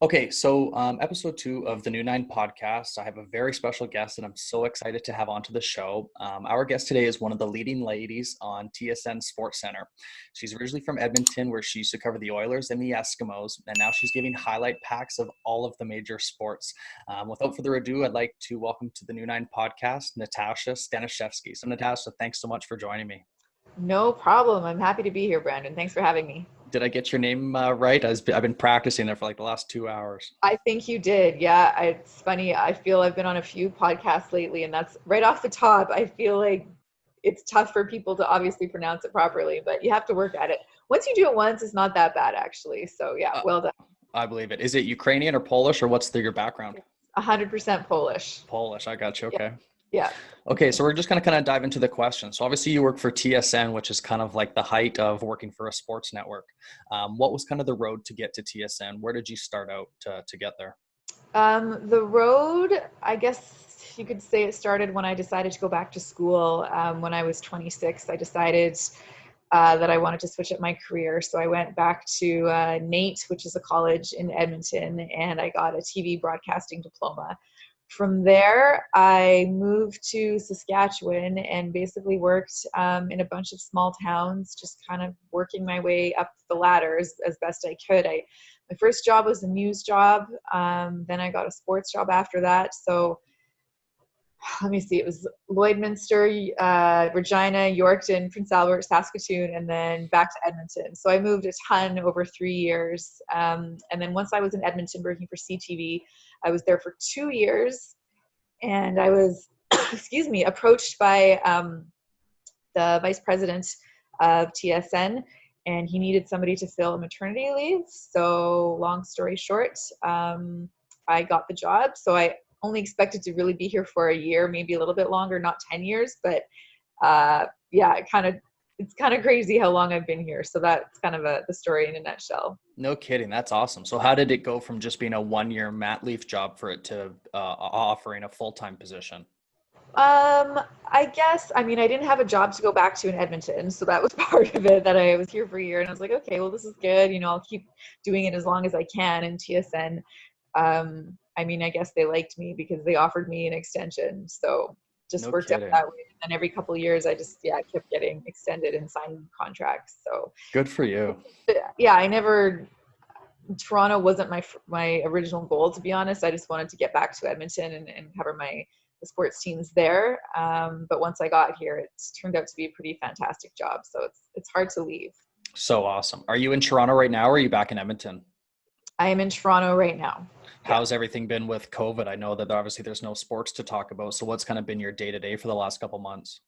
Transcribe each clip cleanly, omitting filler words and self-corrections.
Okay, so episode 2 of the New Nine podcast. I have a very special guest, and I'm so excited to have onto the show. Our guest today is one of the leading ladies on TSN Sports Center. She's originally from Edmonton, where she used to cover the Oilers and the Eskimos, and now she's giving highlight packs of all of the major sports. Without further ado, I'd like to welcome to the New Nine podcast, Natasha Staniszewski. So, Natasha, thanks so much for joining me. No problem. I'm happy to be here, Brandon. Thanks for having me. Did I get your name right? I've been practicing there for like the last 2 hours. I think you did. Yeah, it's funny. I feel I've been on a few podcasts lately, and that's right off the top. I feel like it's tough for people to obviously pronounce it properly, but you have to work at it. Once you do it once, it's not that bad, actually. So yeah, well done. I believe it. Is it Ukrainian or Polish, or what's your background? 100% Polish. Polish. I got you. Okay. Yeah. Okay, so we're just going to kind of dive into the question. So obviously you work for TSN, which is kind of like the height of working for a sports network. What was kind of the road to get to TSN? Where did you start out to get there? The road, I guess you could say it started when I decided to go back to school. When I was 26, I decided that I wanted to switch up my career. So I went back to NAIT, which is a college in Edmonton, and I got a TV broadcasting diploma. From there, I moved to Saskatchewan and basically worked in a bunch of small towns, just kind of working my way up the ladder as best I could. My first job was a news job. Then I got a sports job after that. So let me see, it was Lloydminster, Regina, Yorkton, Prince Albert, Saskatoon, and then back to Edmonton. So I moved a ton over 3 years. And then once I was in Edmonton working for CTV, I was there for 2 years, and I was, approached by the vice president of TSN, and he needed somebody to fill a maternity leave. So long story short, I got the job. So I only expected to really be here for a year, maybe a little bit longer, not 10 years, but it's kind of crazy how long I've been here. So that's kind of the story in a nutshell. No kidding. That's awesome. So how did it go from just being a 1-year mat leave job for it to offering a full-time position? I guess, I didn't have a job to go back to in Edmonton. So that was part of it, that I was here for a year and I was like, okay, well, this is good. I'll keep doing it as long as I can in TSN. I guess they liked me because they offered me an extension. So just worked out that way. And every couple of years, I just, kept getting extended and signed contracts. So good for you. Yeah, Toronto wasn't my original goal, to be honest. I just wanted to get back to Edmonton and cover the sports teams there. But once I got here, it's turned out to be a pretty fantastic job. So it's hard to leave. So awesome. Are you in Toronto right now, or are you back in Edmonton? I am in Toronto right now. How's everything been with COVID? I know that obviously there's no sports to talk about. So what's kind of been your day-to-day for the last couple months?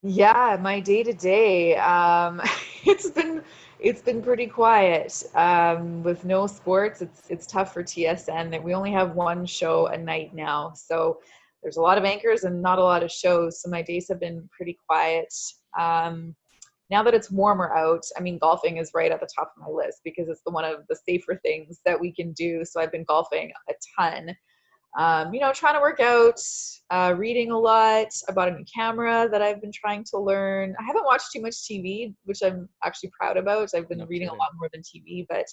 Yeah, my day-to-day, it's been pretty quiet. With no sports, it's tough for TSN. We only have one show a night now. So there's a lot of anchors and not a lot of shows. So my days have been pretty quiet. Now that it's warmer out, golfing is right at the top of my list because it's one of the safer things that we can do. So I've been golfing a ton, trying to work out, reading a lot. I bought a new camera that I've been trying to learn. I haven't watched too much TV, which I'm actually proud about. I've been reading a lot more than TV, but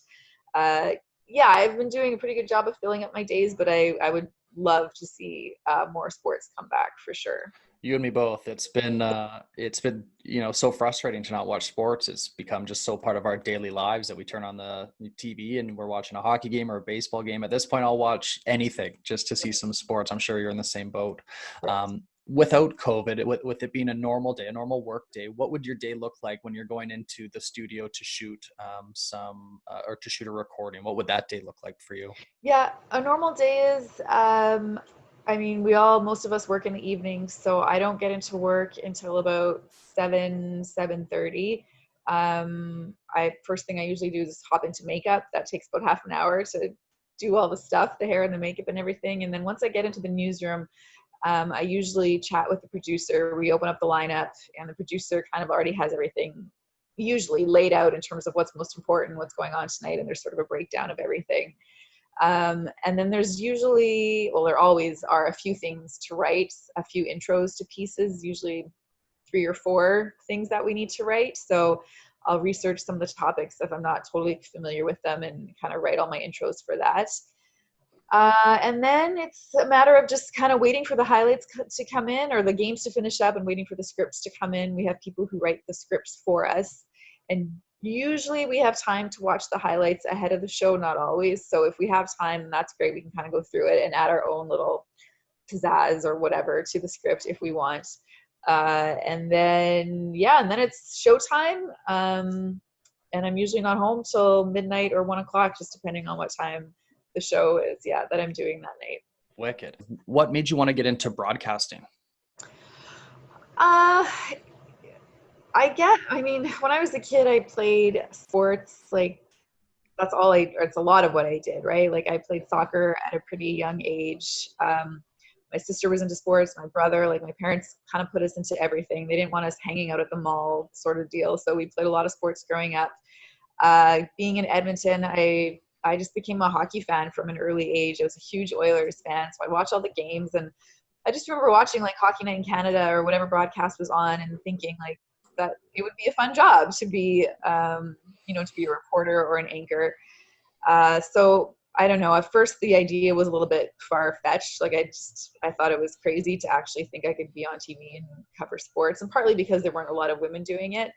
I've been doing a pretty good job of filling up my days, but I would love to see more sports come back for sure. You and me both. It's been so frustrating to not watch sports. It's become just so part of our daily lives that we turn on the TV and we're watching a hockey game or a baseball game. At this point, I'll watch anything just to see some sports. I'm sure you're in the same boat. Without COVID, with it being a normal day, a normal work day, what would your day look like when you're going into the studio to shoot or to shoot a recording? What would that day look like for you? Yeah, a normal day is, most of us work in the evenings, so I don't get into work until about 7:30. First thing I usually do is hop into makeup. That takes about half an hour to do all the stuff, the hair and the makeup and everything. And then once I get into the newsroom, I usually chat with the producer. We open up the lineup and the producer kind of already has everything usually laid out in terms of what's most important, what's going on tonight. And there's sort of a breakdown of everything. And then there always are a few things to write, a few intros to pieces, usually 3 or 4 things that we need to write. So I'll research some of the topics if I'm not totally familiar with them and kind of write all my intros for that. And then it's a matter of just kind of waiting for the highlights to come in, or the games to finish up, and waiting for the scripts to come in. We have people who write the scripts for us. And usually we have time to watch the highlights ahead of the show, not always. So if we have time, that's great. We can kind of go through it and add our own little pizzazz or whatever to the script if we want. And then, yeah, and then it's showtime. And I'm usually not home till midnight or 1 o'clock, just depending on what time the show is, yeah, that I'm doing that night. Wicked. What made you want to get into broadcasting? I mean, when I was a kid, I played sports. Like, it's a lot of what I did, right? Like, I played soccer at a pretty young age. My sister was into sports, my brother, like my parents kind of put us into everything. They didn't want us hanging out at the mall sort of deal. So we played a lot of sports growing up. Being in Edmonton, I just became a hockey fan from an early age. I was a huge Oilers fan, so I watched all the games, and I just remember watching like Hockey Night in Canada or whatever broadcast was on, and thinking like that it would be a fun job to be, to be a reporter or an anchor. So I don't know. At first, the idea was a little bit far-fetched. Like I thought it was crazy to actually think I could be on TV and cover sports, and partly because there weren't a lot of women doing it.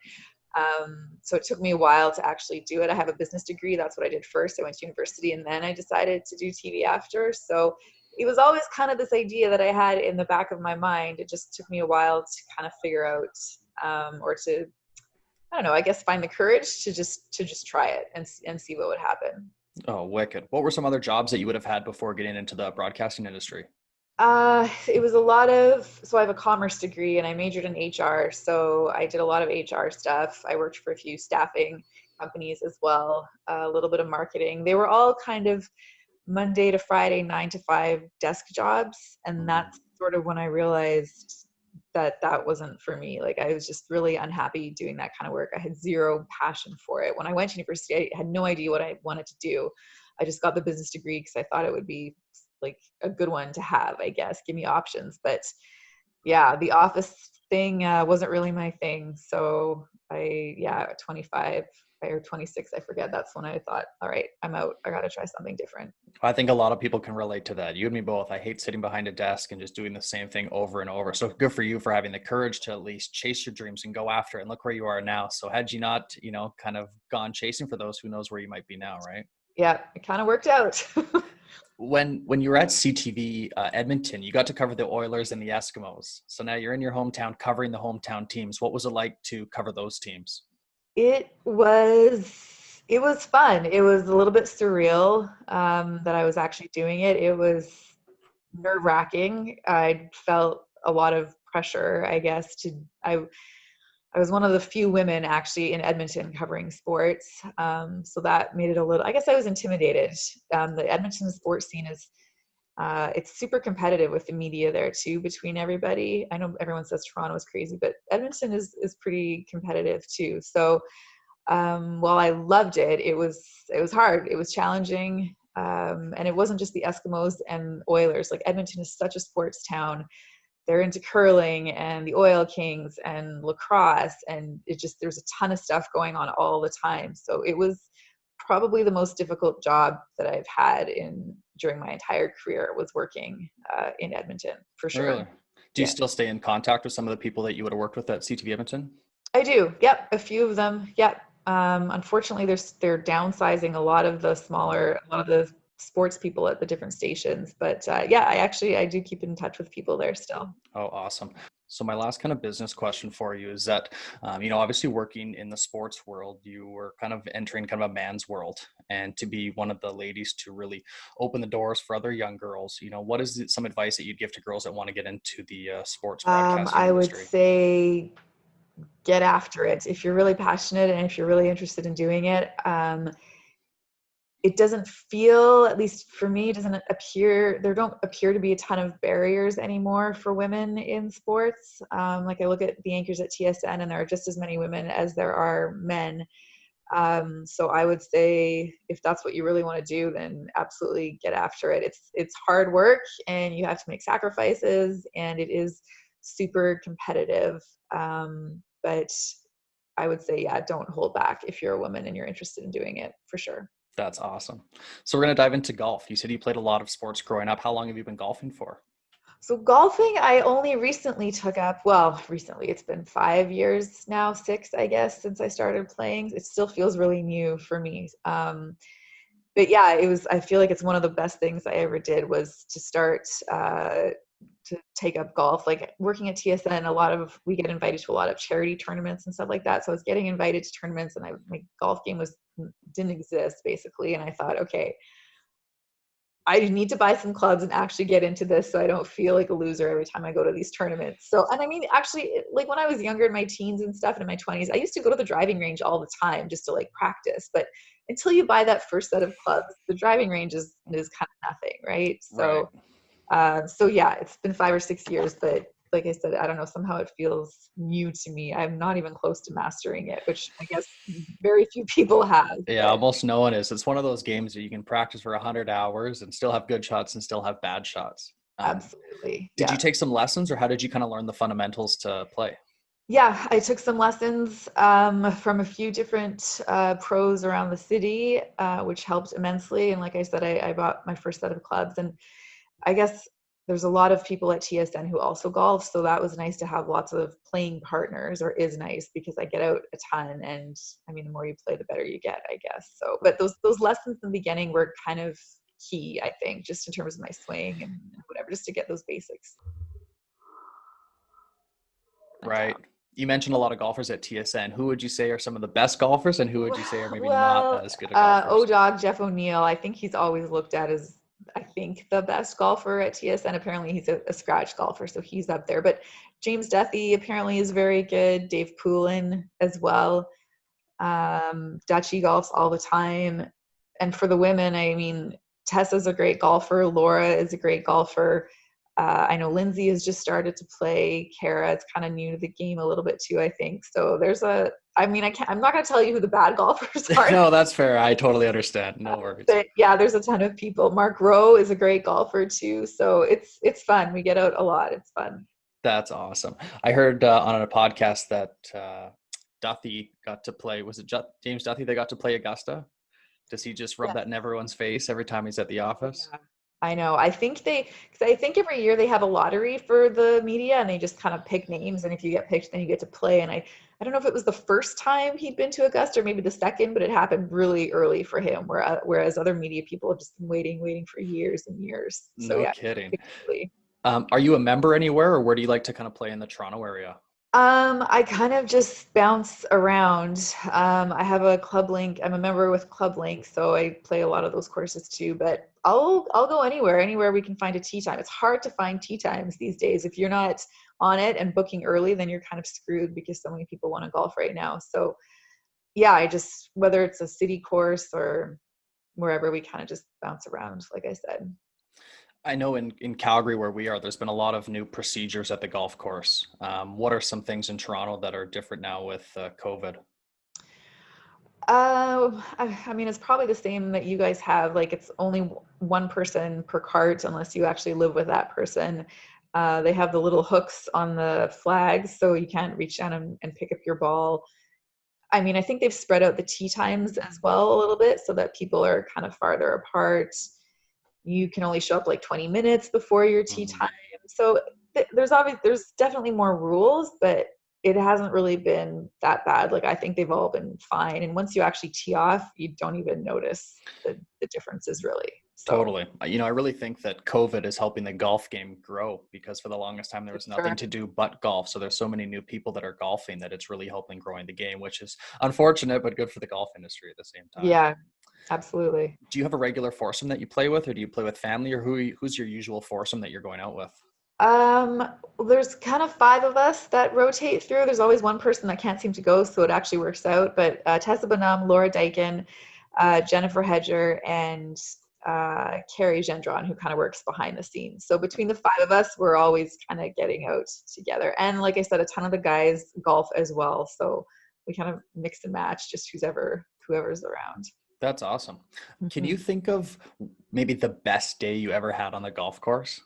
So it took me a while to actually do it. I have a business degree. That's what I did first. I went to university, and then I decided to do TV after. So it was always kind of this idea that I had in the back of my mind. It just took me a while to kind of figure out, or to, I don't know, I guess find the courage to just try it and see what would happen. Oh, wicked. What were some other jobs that you would have had before getting into the broadcasting industry? It was a lot of, so I have a commerce degree and I majored in HR. So I did a lot of HR stuff. I worked for a few staffing companies as well, a little bit of marketing. They were all kind of Monday to Friday, 9 to 5 desk jobs. And that's sort of when I realized that wasn't for me. Like, I was just really unhappy doing that kind of work. I had zero passion for it. When I went to university, I had no idea what I wanted to do. I just got the business degree because I thought it would be like a good one to have, I guess, give me options. But yeah, the office thing wasn't really my thing. So at 25 or 26, I forget, that's when I thought, all right, I'm out. I got to try something different. I think a lot of people can relate to that. You and me both. I hate sitting behind a desk and just doing the same thing over and over. So good for you for having the courage to at least chase your dreams and go after it. And look where you are now. So had you not, kind of gone chasing for those, who knows where you might be now, right? Yeah, it kind of worked out. When you were at CTV Edmonton, you got to cover the Oilers and the Eskimos. So now you're in your hometown covering the hometown teams. What was it like to cover those teams? It was fun. It was a little bit surreal that I was actually doing it. It was nerve-wracking. I felt a lot of pressure, I guess. I was one of the few women actually in Edmonton covering sports. So that made it a little, I guess I was intimidated. The Edmonton sports scene is, it's super competitive with the media there too, between everybody. I know everyone says Toronto is crazy, but Edmonton is pretty competitive too. So while I loved it, it was hard. It was challenging. And it wasn't just the Eskimos and Oilers. Like, Edmonton is such a sports town. They're into curling and the Oil Kings and lacrosse, and there's a ton of stuff going on all the time. So it was probably the most difficult job that I've had during my entire career, was working in Edmonton, for sure. Really? Do you Yeah. still stay in contact with some of the people that you would have worked with at CTV Edmonton? I do. Yep. A few of them. Yep. Unfortunately, they're downsizing a lot of the sports people at the different stations. But I do keep in touch with people there still. Oh, awesome. So my last kind of business question for you is that, obviously working in the sports world, you were kind of entering kind of a man's world, and to be one of the ladies to really open the doors for other young girls, what is some advice that you'd give to girls that want to get into the sports broadcasting I would industry? say get after it. If you're really passionate and if you're really interested in doing it, it doesn't feel, at least for me, there don't appear to be a ton of barriers anymore for women in sports. Like, I look at the anchors at TSN and there are just as many women as there are men. So I would say, if that's what you really want to do, then absolutely get after it. It's hard work and you have to make sacrifices, and it is super competitive. But I would say, yeah, don't hold back if you're a woman and you're interested in doing it, for sure. That's awesome. So we're going to dive into golf. You said you played a lot of sports growing up. How long have you been golfing for? So golfing, I only recently took up, well, recently, it's been 5 years now, six, I guess, since I started playing. It still feels really new for me. But yeah, I feel like it's one of the best things I ever did was to start to take up golf. Like working at TSN, we get invited to a lot of charity tournaments and stuff like that. So I was getting invited to tournaments, and my golf game didn't exist basically. And I thought, okay, I need to buy some clubs and actually get into this so I don't feel like a loser every time I go to these tournaments. So, and I mean, actually, like when I was younger in my teens and stuff and in my 20s, I used to go to the driving range all the time just to like practice. But until you buy that first set of clubs, the driving range is kind of nothing, right? Right. So yeah, it's been 5 or 6 years, but like I said, I don't know, somehow it feels new to me. I'm not even close to mastering it, which I guess very few people have. Yeah, But almost no one is. It's one of those games that you can practice for 100 hours and still have good shots and still have bad shots. absolutely, Did you yeah. take some lessons, or how did you kind of learn the fundamentals to play? Yeah, I took some lessons from a few different pros around the city, which helped immensely. And like I said, I bought my first set of clubs, and I guess there's a lot of people at TSN who also golf, so that was nice to have lots of playing partners, or is nice because I get out a ton, and I mean, the more you play, the better you get, I guess. So, but those lessons in the beginning were kind of key, I think, just in terms of my swing and whatever, just to get those basics Right. down. You mentioned a lot of golfers at TSN. Who would you say are some of the best golfers, and who would you say are maybe not Well, as good at golfers? O-Dog, Jeff O'Neill, I think he's always looked at as, I think, the best golfer at TSN. Apparently, he's a scratch golfer, so he's up there. But James Duthie apparently is very good. Dave Poulin as well. Dutchy golfs all the time. And for the women, I mean, Tessa's a great golfer. Laura is a great golfer. I know Lindsay has just started to play. Kara, it's kind of new to the game a little bit too, I think. So I mean, I'm not going to tell you who the bad golfers are, No, that's fair. I totally understand. No worries. but yeah, there's a ton of people. Mark Rowe is a great golfer too. So it's fun. We get out a lot. It's fun. That's awesome. I heard on a podcast that Duthie got to play. Was it James Duthie that got to play Augusta? Does he just rub Yes. that in everyone's face every time he's at the office? Yeah. I know. Because I think every year they have a lottery for the media, and they just kind of pick names. And if you get picked, then you get to play. And I don't know if it was the first time he'd been to Augusta or maybe the second, but it happened really early for him, whereas other media people have just been waiting for years and years. So No yeah. kidding. Really. Are you a member anywhere, or where do you like to kind of play in the Toronto area? I kind of just bounce around. I have a club link. I'm a member with Club Link, so I play a lot of those courses too. But I'll go anywhere we can find a tee time. It's hard to find tee times these days. If you're not on it and booking early, then you're kind of screwed because so many people want to golf right now. So yeah, whether it's a city course or wherever, we kind of just bounce around, like I said. I know in Calgary, where we are, there's been a lot of new procedures at the golf course. What are some things in Toronto that are different now with COVID? I mean, it's probably the same that you guys have. Like, it's only one person per cart unless you actually live with that person. They have the little hooks on the flags, so you can't reach down and pick up your ball. I mean, I think they've spread out the tee times as well a little bit so that people are kind of farther apart. You can only show up like 20 minutes before your tee Mhm. time. So there's definitely more rules, but it hasn't really been that bad. Like I think they've all been fine. And once you actually tee off, you don't even notice the differences really. So Totally. I really think that COVID is helping the golf game grow, because for the longest time there for was nothing sure. to do but golf. So there's so many new people that are golfing that it's really helping growing the game, which is unfortunate but good for the golf industry at the same time. Yeah, absolutely. Do you have a regular foursome that you play with, or do you play with family, or who's your usual foursome that you're going out with? Um, there's kind of five of us that rotate through. There's always one person that can't seem to go, so it actually works out. But Tessa Bonham, Laura Dyken, Jennifer Hedger, and Carrie Gendron, who kind of works behind the scenes. So between the five of us, we're always kind of getting out together. And like I said, a ton of the guys golf as well. So we kind of mix and match just whoever's around. That's awesome. Can you Mhm. think of maybe the best day you ever had on the golf course?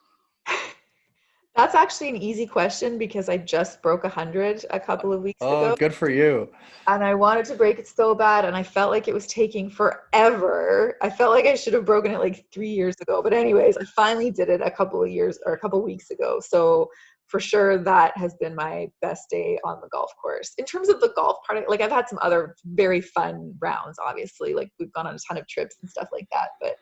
That's actually an easy question because I just broke 100 a couple of weeks Oh, ago. good for you. And I wanted to break it so bad, and I felt like it was taking forever. I felt like I should have broken it like 3 years ago. But anyways, I finally did it a couple of years or a couple of weeks ago. So for sure, that has been my best day on the golf course. In terms of the golf part, like I've had some other very fun rounds, obviously. Like we've gone on a ton of trips and stuff like that. But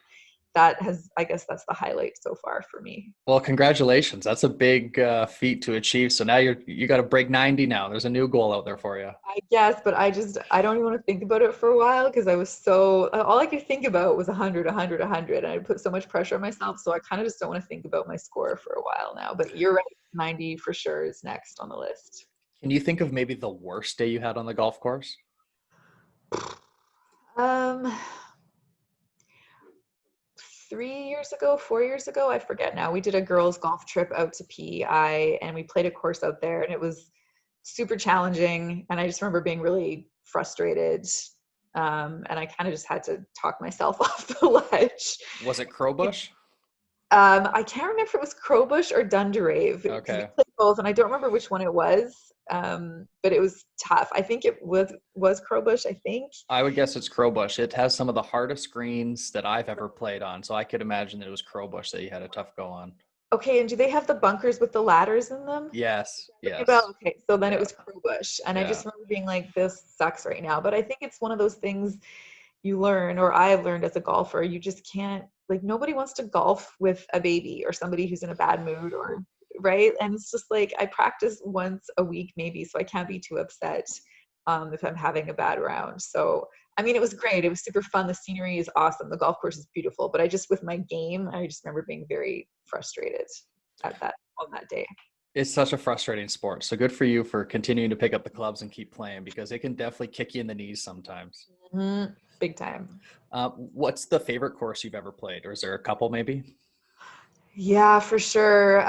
that has, I guess that's the highlight so far for me. Well, congratulations. That's a big feat to achieve. So now you got to break 90 now. There's a new goal out there for you. I guess, but I don't even want to think about it for a while because I was so, all I could think about was 100, 100, 100. And I put so much pressure on myself. So I kind of just don't want to think about my score for a while now. But you're right, 90 for sure is next on the list. Can you think of maybe the worst day you had on the golf course? Um, 3 years ago, 4 years ago, I forget now. We did a girls' golf trip out to PEI and we played a course out there and it was super challenging. And I just remember being really frustrated. And I kind of just had to talk myself off the ledge. Was it Crowbush? I can't remember if it was Crowbush or Dunderave because we Okay. played both, and I don't remember which one it was. But it was tough. I think it was Crowbush. I think. I would guess it's Crowbush. It has some of the hardest greens that I've ever played on. So I could imagine that it was Crowbush that you had a tough go on. Okay, and do they have the bunkers with the ladders in them? Yes. About Yes. okay, so then it Yeah. was Crowbush, and I Yeah. just remember being like, "This sucks right now." But I think it's one of those things you learn, or I've learned as a golfer. You just can't like nobody wants to golf with a baby or somebody who's in a bad mood, or right. And it's just like I practice once a week maybe, so I can't be too upset if I'm having a bad round. So I mean, it was great. It was super fun. The scenery is awesome. The golf course is beautiful. But I just with my game, I just remember being very frustrated at that on that day. It's such a frustrating sport. So good for you for continuing to pick up the clubs and keep playing because it can definitely kick you in the knees sometimes. Big time. What's the favorite course you've ever played? Or is there a couple maybe? Yeah, for sure.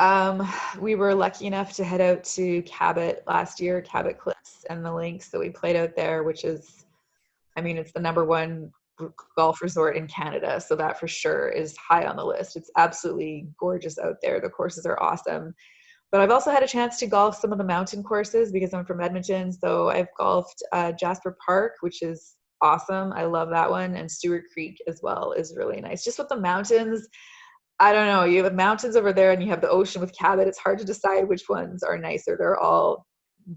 We were lucky enough to head out to Cabot last year, Cabot Cliffs and the links. So we played out there, which is, I mean, it's the number one golf resort in Canada. So that for sure is high on the list. It's absolutely gorgeous out there. The courses are awesome. But I've also had a chance to golf some of the mountain courses because I'm from Edmonton. So I've golfed Jasper Park, which is awesome. I love that one. And Stewart Creek as well is really nice. Just with the mountains, I don't know. You have mountains over there and you have the ocean with Cabot. It's hard to decide which ones are nicer. They're all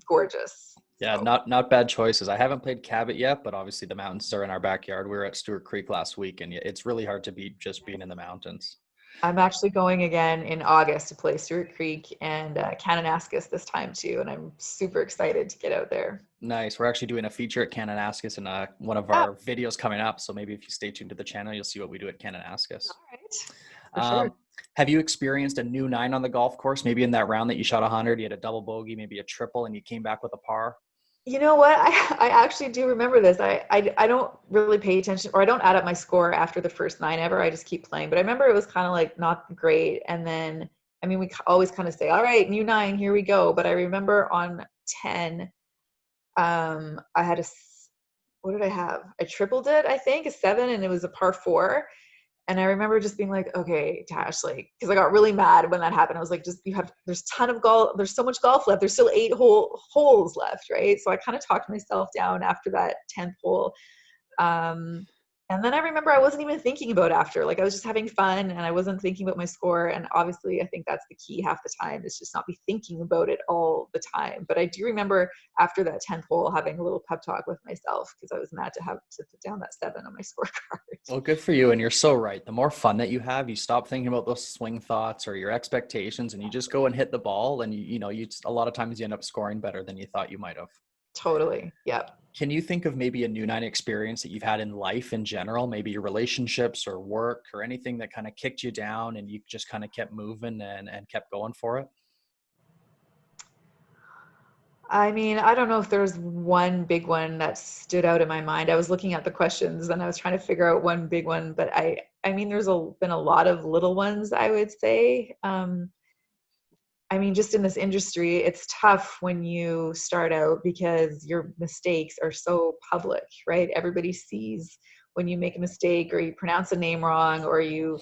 gorgeous. Yeah, So not bad choices. I haven't played Cabot yet, but obviously the mountains are in our backyard. We were at Stewart Creek last week, and it's really hard to beat just being in the mountains. I'm actually going again in August to play Stewart Creek and Kananaskis this time too. And I'm super excited to get out there. Nice. We're actually doing a feature at Kananaskis in one of Yeah, our videos coming up. So maybe if you stay tuned to the channel, you'll see what we do at Kananaskis. all right. For sure. Um, have you experienced a new nine on the golf course? Maybe in that round that you shot 100, you had a double bogey, maybe a triple, and you came back with a par? You know what? I actually do remember this. I don't really pay attention or I don't add up my score after the first nine ever. I just keep playing. But I remember it was kind of like not great. And then, I mean, we always kind of say, all right, new nine, here we go. But I remember on 10, I had what did I have? I tripled it, I think, a seven, and it was a par four. And I remember just being like, okay, Tash, like, because I got really mad when that happened. I was like, just there's a ton of golf, there's so much golf left. There's still eight holes left, right? So I kind of talked myself down after that 10th hole. Um, and then I remember I wasn't even thinking about after, like I was just having fun and I wasn't thinking about my score. And obviously I think that's the key half the time is just not be thinking about it all the time. But I do remember after that 10th hole having a little pep talk with myself because I was mad to have to put down that seven on my scorecard. Well, good for you. And you're so right. The more fun that you have, you stop thinking about those swing thoughts or your expectations and you just go and hit the ball. And you a lot of times you end up scoring better than you thought you might have. Totally. Yep. Can you think of maybe a new nine experience that you've had in life in general, maybe your relationships or work or anything that kind of kicked you down and you just kind of kept moving and kept going for it? I mean, I don't know if there's one big one that stood out in my mind. I was looking at the questions and I was trying to figure out one big one, but I mean, been a lot of little ones, I would say. I mean, just in this industry, it's tough when you start out because your mistakes are so public, right? Everybody sees when you make a mistake or you pronounce a name wrong or you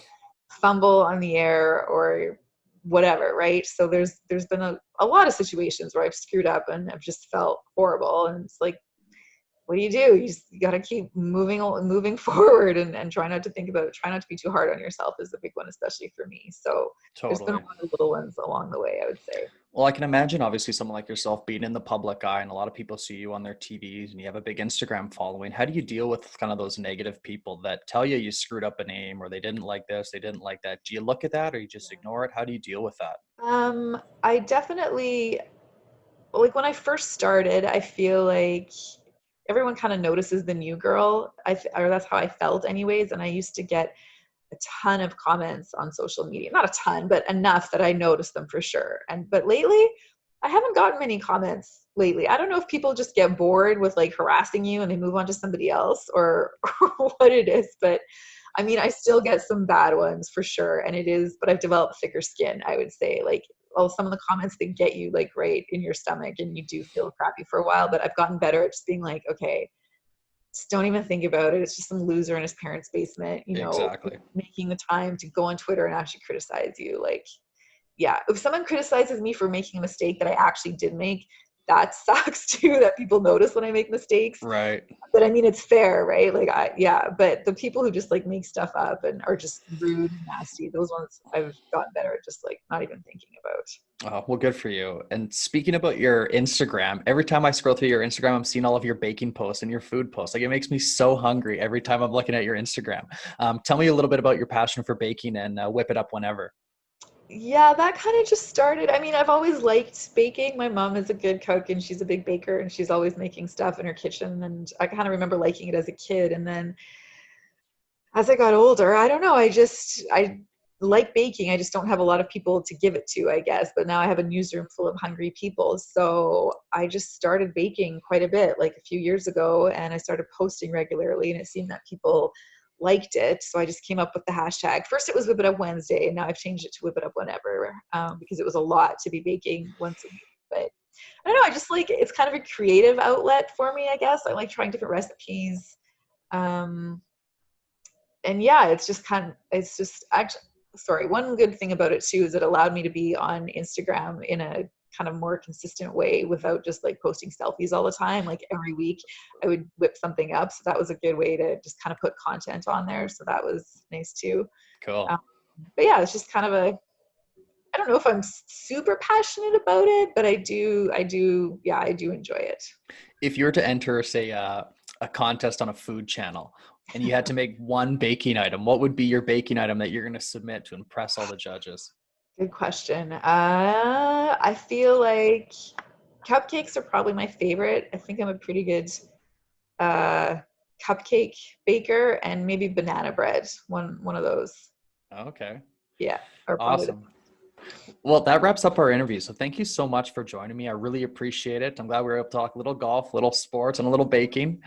fumble on the air or whatever, right? So there's been a lot of situations where I've screwed up and I've just felt horrible. And it's like, what do? You got to keep moving forward, and try not to think about it. Try not to be too hard on yourself is the big one, especially for me. So there's been a Totally. lot of little ones along the way, I would say. Well, I can imagine obviously someone like yourself being in the public eye and a lot of people see you on their TVs and you have a big Instagram following. How do you deal with kind of those negative people that tell you you screwed up a name or they didn't like this, they didn't like that? Do you look at that or you just ignore it? How do you deal with that? I definitely, like when I first started, I feel like everyone kind of notices the new girl. Or that's how I felt anyways. And I used to get a ton of comments on social media. Not a ton, but enough that I noticed them for sure. But lately, I haven't gotten many comments lately. I don't know if people just get bored with like harassing you and they move on to somebody else, or, or what it is, but I mean, I still get some bad ones for sure. And it is, but I've developed thicker skin, I would say. Like, oh, some of the comments that get you like right in your stomach and you do feel crappy for a while, but I've gotten better at just being like, okay, just don't even think about it. It's just some loser in his parents' basement, Exactly. making the time to go on Twitter and actually criticize you. Like, yeah, if someone criticizes me for making a mistake that I actually did make, that sucks too, that people notice when I make mistakes. Right. But I mean, it's fair, right? Like, yeah, but the people who just like make stuff up and are just rude and nasty, those ones I've gotten better at just like not even thinking about. Oh, well, good for you. And speaking about your Instagram, every time I scroll through your Instagram, I'm seeing all of your baking posts and your food posts. Like it makes me so hungry every time I'm looking at your Instagram. Tell me a little bit about your passion for baking and whip it up whenever. Yeah, that kind of just started. I mean, I've always liked baking. My mom is a good cook and she's a big baker and she's always making stuff in her kitchen. And I kind of remember liking it as a kid. And then as I got older, I don't know, I like baking. I just don't have a lot of people to give it to, I guess. But now I have a newsroom full of hungry people. So I just started baking quite a bit like a few years ago and I started posting regularly and it seemed that people liked it. So I just came up with the hashtag. First it was Whip It Up Wednesday and now I've changed it to Whip It Up Whenever because it was a lot to be baking once a week. But I don't know, I just like, it's kind of a creative outlet for me, I guess. I like trying different recipes. Um, and yeah, it's just actually, sorry, one good thing about it too is it allowed me to be on Instagram in a kind of more consistent way without just like posting selfies all the time. Like every week I would whip something up. So that was a good way to just kind of put content on there. So that was nice too. Cool. Um, but yeah, it's just kind of I don't know if I'm super passionate about it, but yeah, I do enjoy it. If you were to enter, say, a contest on a food channel and you had to make one baking item, what would be your baking item that you're going to submit to impress all the judges? Good question. I feel like cupcakes are probably my favorite. I think I'm a pretty good uh, cupcake baker, and maybe banana bread. One of those. Okay. Yeah, are probably the. Awesome. Well, that wraps up our interview. So thank you so much for joining me. I really appreciate it. I'm glad we were able to talk a little golf, little sports, and a little baking.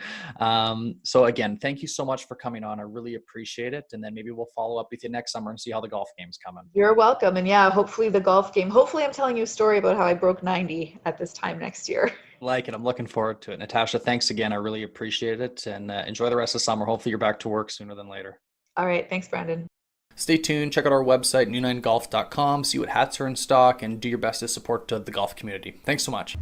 So again, thank you so much for coming on. I really appreciate it. And then maybe we'll follow up with you next summer and see how the golf game's coming. You're welcome, and yeah, hopefully the golf game. Hopefully, I'm telling you a story about how I broke 90 at this time next year. Like it. I'm looking forward to it. Natasha, thanks again. I really appreciate it. And enjoy the rest of summer. Hopefully you're back to work sooner than later. All right, thanks, Brandon. Stay tuned. Check out our website, new9golf.com. See what hats are in stock and do your best to support the golf community. Thanks so much.